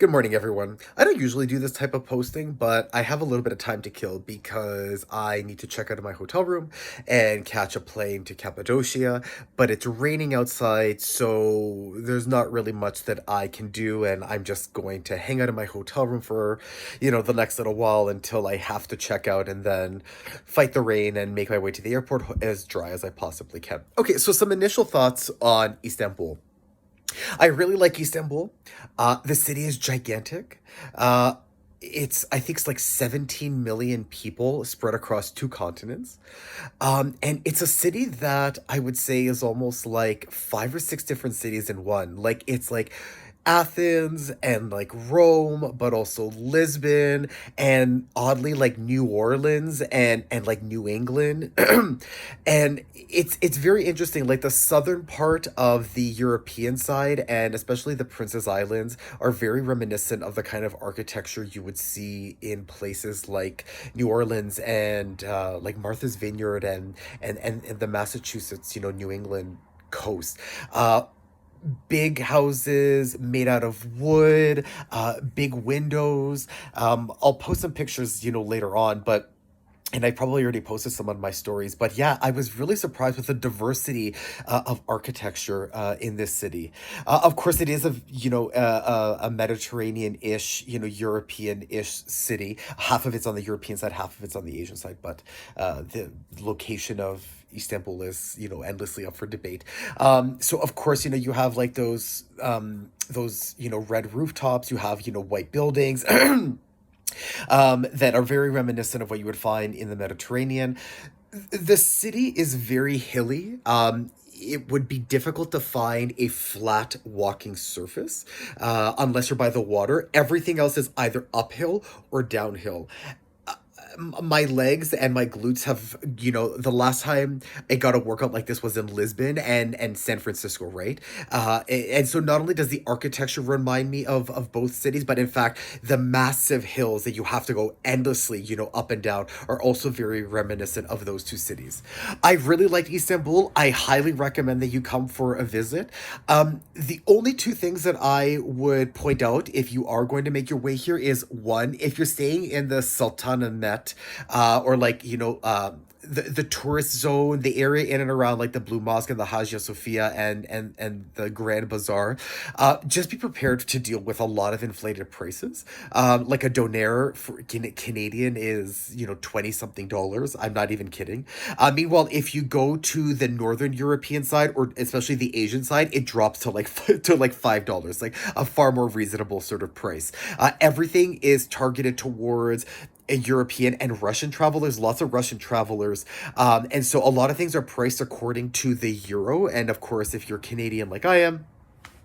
Good morning, everyone. I don't usually do this type of posting, but I have a little bit of time to kill because I need to check out of my hotel room and catch a plane to Cappadocia. But it's raining outside, so there's not really much that I can do, and I'm just going to hang out in my hotel room for, the next little while until I have to check out and then fight the rain and make my way to the airport as dry as I possibly can. Okay, so some initial thoughts on Istanbul. I really like Istanbul. The city is gigantic. Uh, I think it's like 17 million people spread across two continents. And it's a city that I would say is almost like five or six different cities in one. Like it's like Athens and like Rome, but also Lisbon and oddly like New Orleans and like New England. And it's very interesting. Like the southern part of the European side and especially the Princess Islands are very reminiscent of the kind of architecture you would see in places like New Orleans and like Martha's Vineyard and the Massachusetts, New England coast. Big houses made out of wood, big windows. I'll post some pictures, later on, but and I probably already posted some on my stories, but yeah, I was really surprised with the diversity of architecture in this city. Of course, it is a Mediterranean-ish, European-ish city. Half of it's on the European side, half of it's on the Asian side, but the location of Istanbul is, endlessly up for debate. So of course, you have like those, red rooftops. You have, white buildings. That are very reminiscent of what you would find in the Mediterranean. The city is very hilly. It would be difficult to find a flat walking surface unless you're by the water. Everything else is either uphill or downhill. My legs and my glutes have, the last time I got a workout like this was in Lisbon and San Francisco, right? And so not only does the architecture remind me of both cities, but in fact the massive hills that you have to go endlessly, up and down are also very reminiscent of those two cities. I really liked Istanbul. I highly recommend that you come for a visit. The only two things that I would point out if you are going to make your way here is one, if you're staying in the Sultanahmet, or like, the tourist zone, the area in and around like the Blue Mosque and the Hagia Sophia and the Grand Bazaar, just be prepared to deal with a lot of inflated prices. Like a donaire for Canadian is 20 something dollars. I'm not even kidding. Meanwhile, if you go to the Northern European side or especially the Asian side, it drops to like to like $5, like a far more reasonable sort of price. Everything is targeted towards European and Russian travelers, lots of Russian travelers. And so a lot of things are priced according to the euro. And of course, if you're Canadian like I am,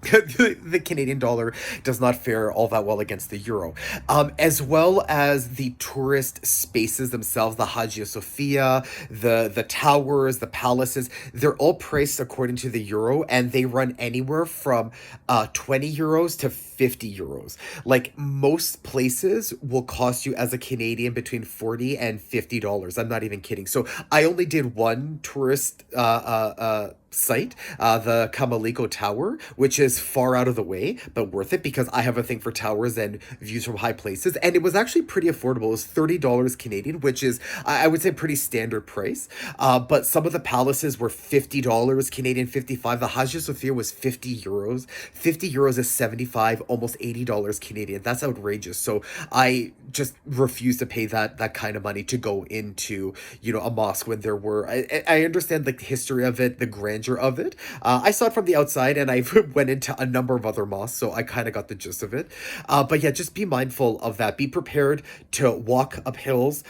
the Canadian dollar does not fare all that well against the euro, as well as the tourist spaces themselves, the Hagia Sophia, the towers, the palaces. They're all priced according to the euro, and they run anywhere from 20 euros to 50 euros. Like most places will cost you as a Canadian between 40 and $50. I'm not even kidding. So I only did one tourist site, the Kamaliko Tower, which is far out of the way, but worth it because I have a thing for towers and views from high places. And it was actually pretty affordable. It was $30 Canadian, which is, I would say, pretty standard price. But some of the palaces were $50 Canadian, 55. The Hagia Sophia was 50 euros. 50 euros is 75, almost $80 Canadian. That's outrageous. So I just refuse to pay that kind of money to go into, a mosque when there were, I understand the history of it, the grandeur of it. I saw it from the outside and I went into a number of other mosques, so I kind of got the gist of it. But yeah, just be mindful of that. Be prepared to walk up hills,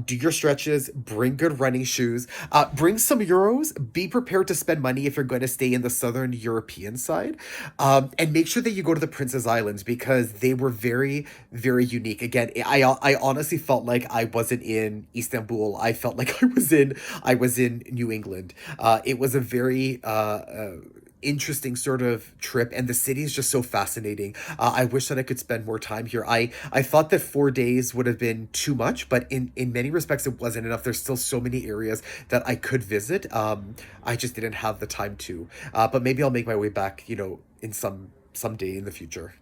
do your stretches, bring good running shoes, bring some euros, be prepared to spend money if you're going to stay in the southern European side. And make sure that you go to the Princess Islands because they were very, very unique. Again, I honestly felt like I wasn't in Istanbul. I felt like I was in New England. It was a very interesting sort of trip, and the city is just so fascinating. I wish that I could spend more time here. I thought that 4 days would have been too much, but in many respects it wasn't enough. There's still so many areas that I could visit. I just didn't have the time to. But maybe I'll make my way back, in some day in the future.